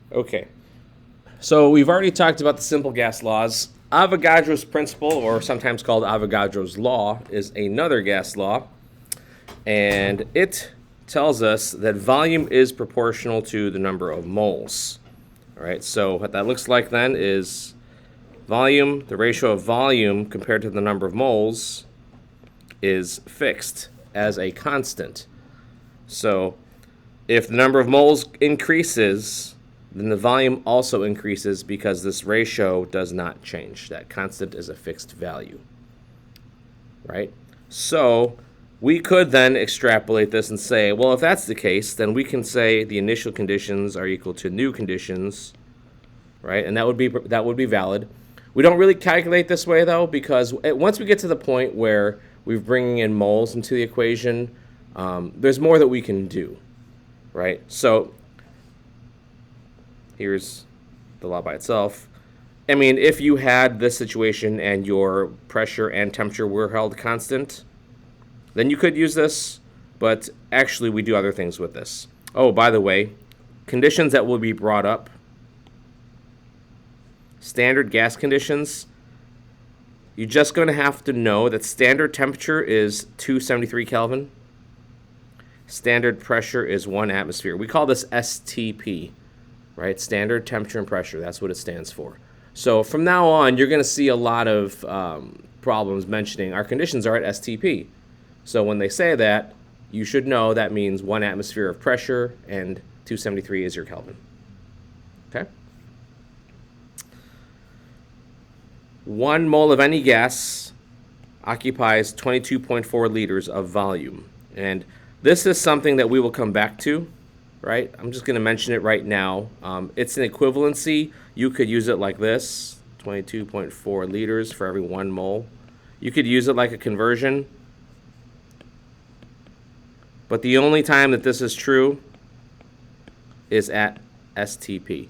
Okay, so we've already talked about the simple gas laws. Avogadro's principle, or sometimes called Avogadro's law, is another gas law, and it tells us that volume is proportional to the number of moles. All right, so what that looks like then is volume, the ratio of volume compared to the number of moles, is fixed as a constant. So if the number of moles increases, then the volume also increases because this ratio does not change. That constant is a fixed value, right? So we could then extrapolate this and say, well, if that's the case, then we can say the initial conditions are equal to new conditions, right? And that would be valid. We don't really calculate this way though, because once we get to the point where we're bringing in moles into the equation, there's more that we can do, right? So here's the law by itself. I mean, if you had this situation and your pressure and temperature were held constant, then you could use this, but actually we do other things with this. Oh, by the way, conditions that will be brought up. Standard gas conditions, you're just going to have to know that standard temperature is 273 Kelvin. Standard pressure is 1 atmosphere. We call this STP, right? Standard temperature and pressure. That's what it stands for. So from now on, you're going to see a lot of problems mentioning our conditions are at STP. So when they say that, you should know that means 1 atmosphere of pressure and 273 is your Kelvin. Okay? 1 mole of any gas occupies 22.4 liters of volume. And this is something that we will come back to, right? I'm just going to mention it right now. It's an equivalency. You could use it like this, 22.4 liters for every 1 mole. You could use it like a conversion. But the only time that this is true is at STP.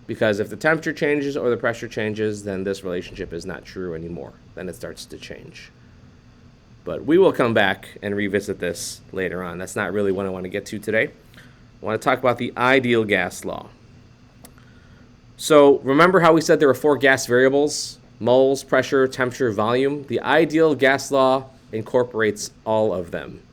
Because if the temperature changes or the pressure changes, then this relationship is not true anymore. Then it starts to change. But we will come back and revisit this later on. That's not really what I want to get to today. I want to talk about the ideal gas law. So remember how we said there were 4 gas variables? Moles, pressure, temperature, volume. The ideal gas law incorporates all of them.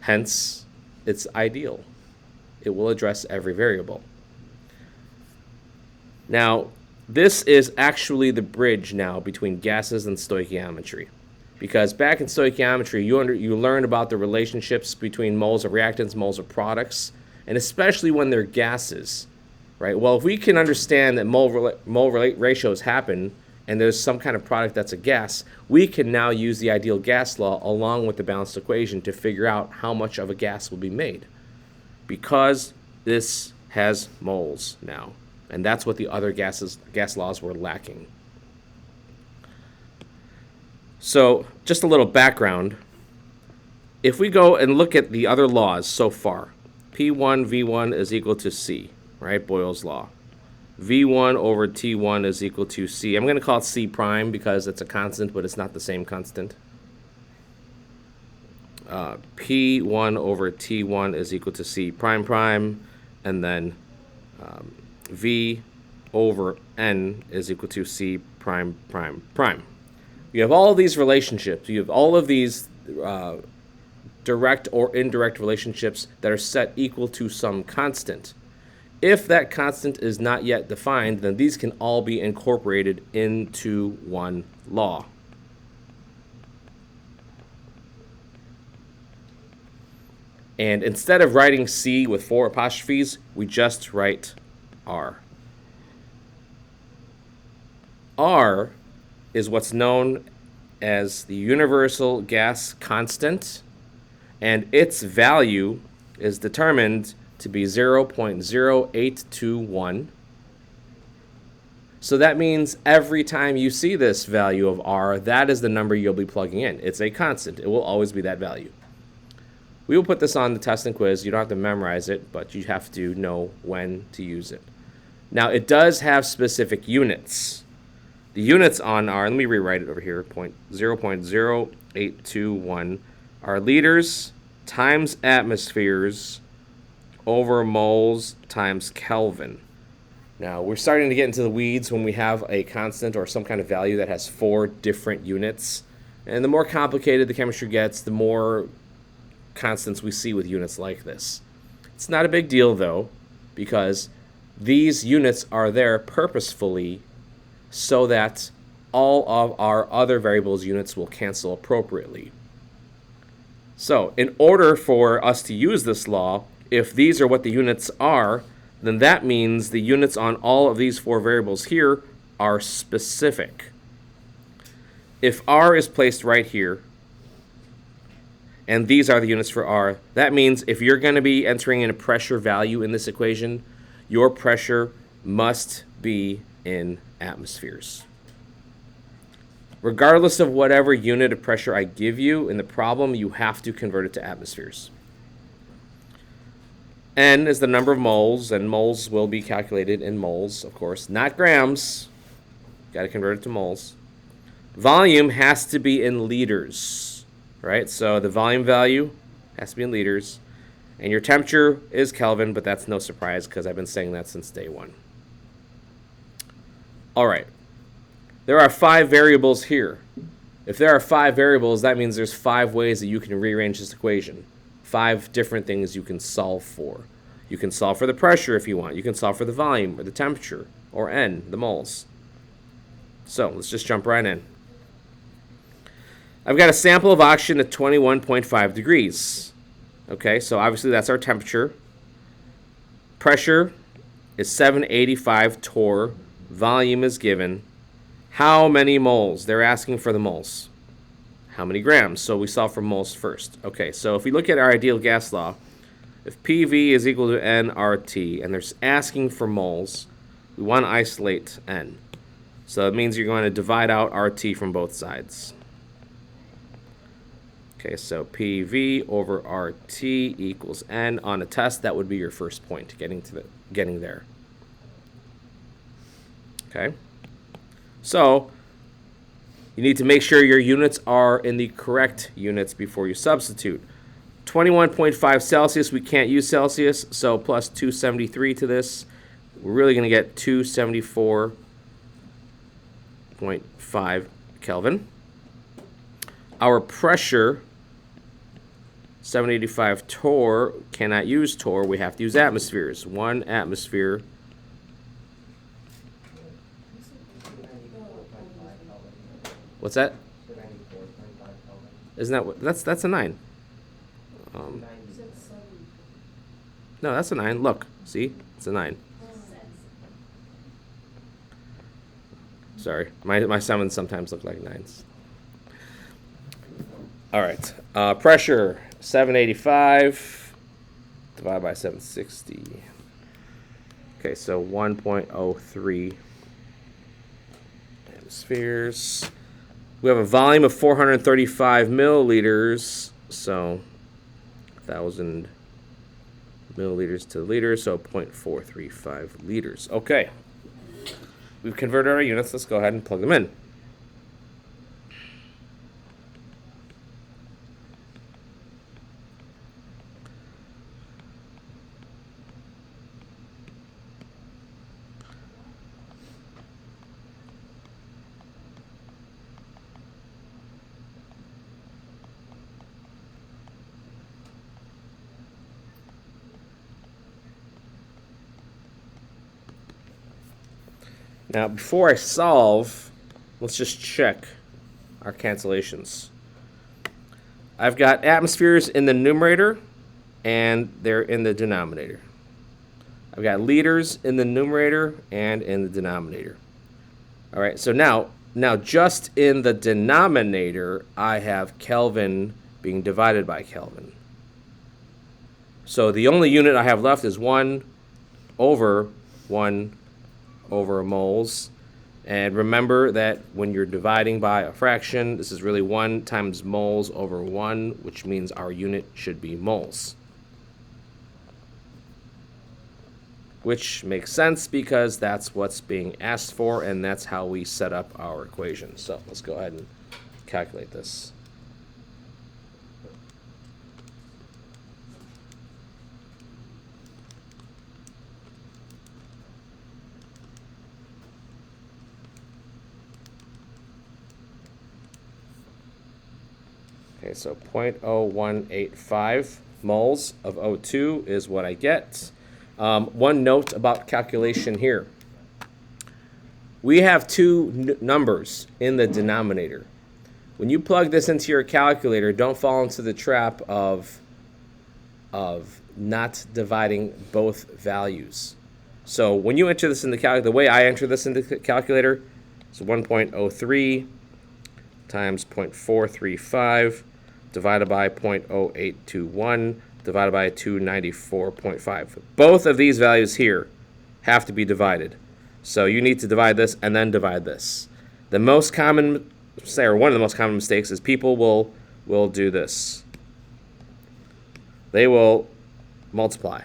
Hence, it's ideal. It will address every variable. Now, this is actually the bridge now between gases and stoichiometry. Because back in stoichiometry, you learned about the relationships between moles of reactants, moles of products, and especially when they're gases, right? Well, if we can understand that mole ratios happen and there's some kind of product that's a gas, we can now use the ideal gas law along with the balanced equation to figure out how much of a gas will be made. Because this has moles now. And that's what the other gas laws were lacking. So, just a little background. If we go and look at the other laws so far, P1 V1 is equal to C, right? Boyle's law. V1 over T1 is equal to C. I'm going to call it C prime because it's a constant, but it's not the same constant. P1 over T1 is equal to C prime prime, and then V over N is equal to C prime prime prime. You have all of these relationships. You have all of these direct or indirect relationships that are set equal to some constant. If that constant is not yet defined, then these can all be incorporated into one law. And instead of writing C with 4 apostrophes, we just write R. R is what's known as the universal gas constant, and its value is determined to be 0.0821. So that means every time you see this value of R, that is the number you'll be plugging in. It's a constant. It will always be that value. We will put this on the test and quiz. You don't have to memorize it, but you have to know when to use it. Now, it does have specific units. The units on R, let me rewrite it over here, 0.0821, are liters times atmospheres over moles times Kelvin. Now, we're starting to get into the weeds when we have a constant or some kind of value that has 4 different units. And the more complicated the chemistry gets, the more constants we see with units like this. It's not a big deal, though, because these units are there purposefully so that all of our other variables' units will cancel appropriately. So, in order for us to use this law, if these are what the units are, then that means the units on all of these 4 variables here are specific. If R is placed right here, and these are the units for R, that means if you're going to be entering in a pressure value in this equation, your pressure must be in atmospheres. Regardless of whatever unit of pressure I give you in the problem, you have to convert it to atmospheres. N is the number of moles, and moles will be calculated in moles, of course, not grams. Got to convert it to moles. Volume has to be in liters, right? So the volume value has to be in liters. And your temperature is Kelvin, but that's no surprise because I've been saying that since day 1. All right. There are 5 variables here. If there are 5 variables, that means there's 5 ways that you can rearrange this equation. 5 different things you can solve for. You can solve for the pressure if you want. You can solve for the volume or the temperature or N, the moles. So let's just jump right in. I've got a sample of oxygen at 21.5 degrees. Okay, so obviously that's our temperature. Pressure is 785 torr. Volume is given. How many moles? They're asking for the moles. How many grams? So we solve for moles first. Okay, so if we look at our ideal gas law, if PV is equal to nRT, and they're asking for moles, we want to isolate N. So it means you're going to divide out RT from both sides. Okay, so PV over RT equals N. On a test, that would be your first point, getting there. Okay, so you need to make sure your units are in the correct units before you substitute. 21.5 Celsius, we can't use Celsius, so plus 273 to this. We're really going to get 274.5 Kelvin. Our pressure, 785 torr, cannot use torr. We have to use atmospheres. 1 atmosphere. What's that? Isn't that what? That's a 9. No, that's a 9. Look, see, it's a 9. Sorry, my 7s sometimes look like 9s. All right, pressure 785 divided by 760. Okay, so 1.03 atmospheres. We have a volume of 435 milliliters, so 1,000 milliliters to liters, so 0.435 liters. Okay, we've converted our units. Let's go ahead and plug them in. Now, before I solve, let's just check our cancellations. I've got atmospheres in the numerator, and they're in the denominator. I've got liters in the numerator and in the denominator. All right, so now just in the denominator, I have Kelvin being divided by Kelvin. So the only unit I have left is 1 over moles. And remember that when you're dividing by a fraction, this is really 1 times moles over 1, which means our unit should be moles. Which makes sense because that's what's being asked for, and that's how we set up our equation. So let's go ahead and calculate this. Okay, so 0.0185 moles of O2 is what I get. One note about calculation here. We have two numbers in the denominator. When you plug this into your calculator, don't fall into the trap of not dividing both values. So when you enter this in the calculator, the way I enter this in the calculator, so 1.03 times 0.435 divided by 0.0821 divided by 294.5. Both of these values here have to be divided. So you need to divide this and then divide this. The most common, or one of the most common mistakes is people will do this. They will multiply.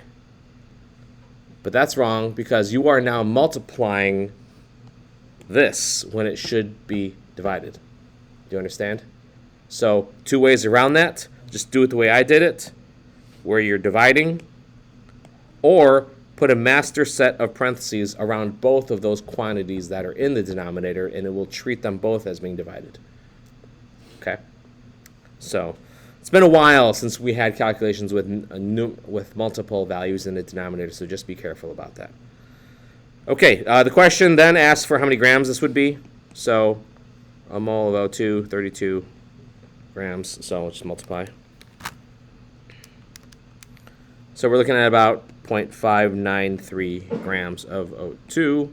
But that's wrong because you are now multiplying this when it should be divided. Do you understand? So 2 ways around that. Just do it the way I did it, where you're dividing, or put a master set of parentheses around both of those quantities that are in the denominator, and it will treat them both as being divided. Okay? So it's been a while since we had calculations with multiple values in the denominator, so just be careful about that. Okay, the question then asks for how many grams this would be. So a mole of O2, 32 grams, so let's just multiply. So we're looking at about 0.593 grams of O2,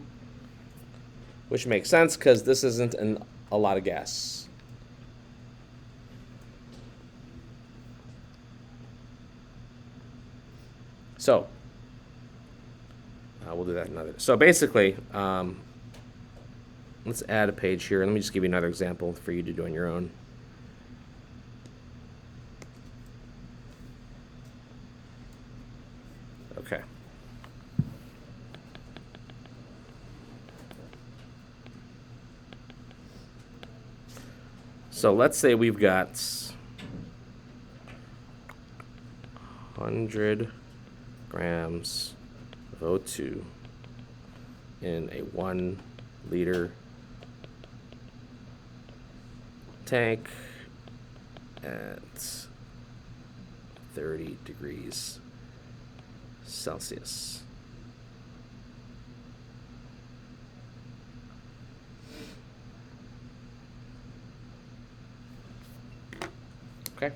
which makes sense because this isn't a lot of gas. So we'll do that another. So basically, let's add a page here. Let me just give you another example for you to do on your own. Okay. So let's say we've got 100 grams of O2 in a 1 liter tank at 30 degrees Celsius. Okay.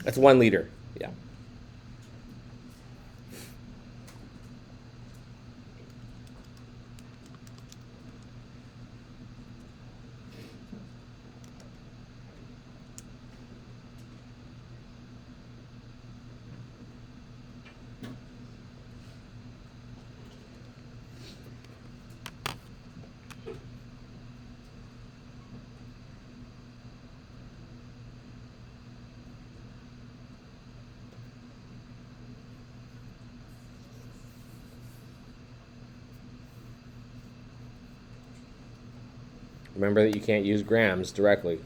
That's 1 liter. Yeah. Remember that you can't use grams directly.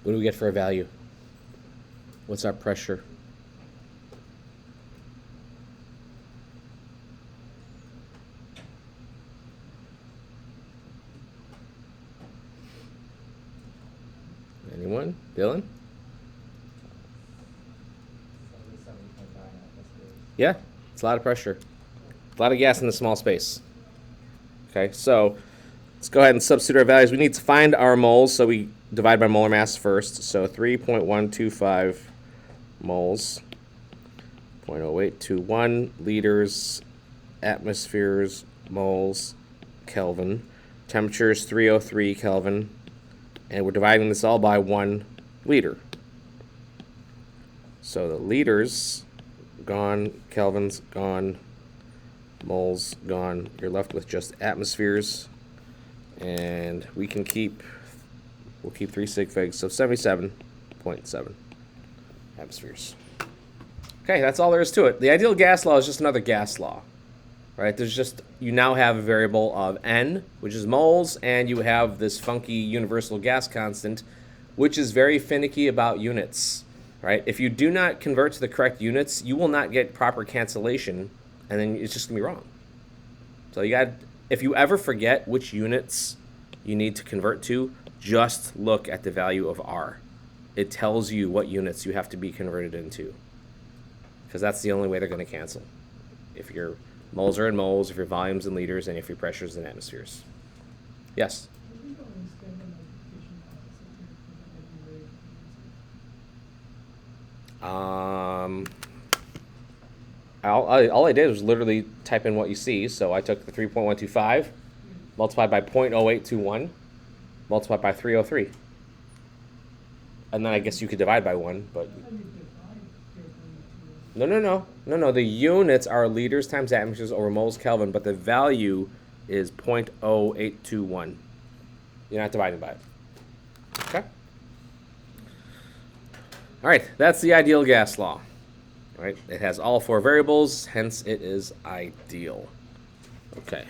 What do we get for a value? What's our pressure? Anyone? Dylan? Yeah, it's a lot of pressure. A lot of gas in a small space. Okay, so let's go ahead and substitute our values. We need to find our moles, so we divide by molar mass first. So 3.125 moles, 0.0821 liters, atmospheres, moles, Kelvin. Temperature is 303 Kelvin. And we're dividing this all by 1 liter. So the liters gone, Kelvin's gone, moles gone. You're left with just atmospheres. And we'll keep 3 sig figs, so 77.7 atmospheres. Okay, that's all there is to it. The ideal gas law is just another gas law. Right? You now have a variable of N, which is moles, and you have this funky universal gas constant, which is very finicky about units. Right? If you do not convert to the correct units, you will not get proper cancellation, and then it's just gonna be wrong. So if you ever forget which units you need to convert to, just look at the value of R. It tells you what units you have to be converted into, because that's the only way they're gonna cancel. If your moles are in moles, if your volume's in liters, and if your pressure's in atmospheres. Yes? All I did was literally type in what you see. So I took the 3.125, multiplied by 0.0821, multiplied by 303. And then I guess you could divide by 1, but... No. The units are liters times atmospheres over moles Kelvin, but the value is 0.0821. You're not dividing by it. Okay? All right, that's the ideal gas law. All right, it has all 4 variables, hence it is ideal. Okay.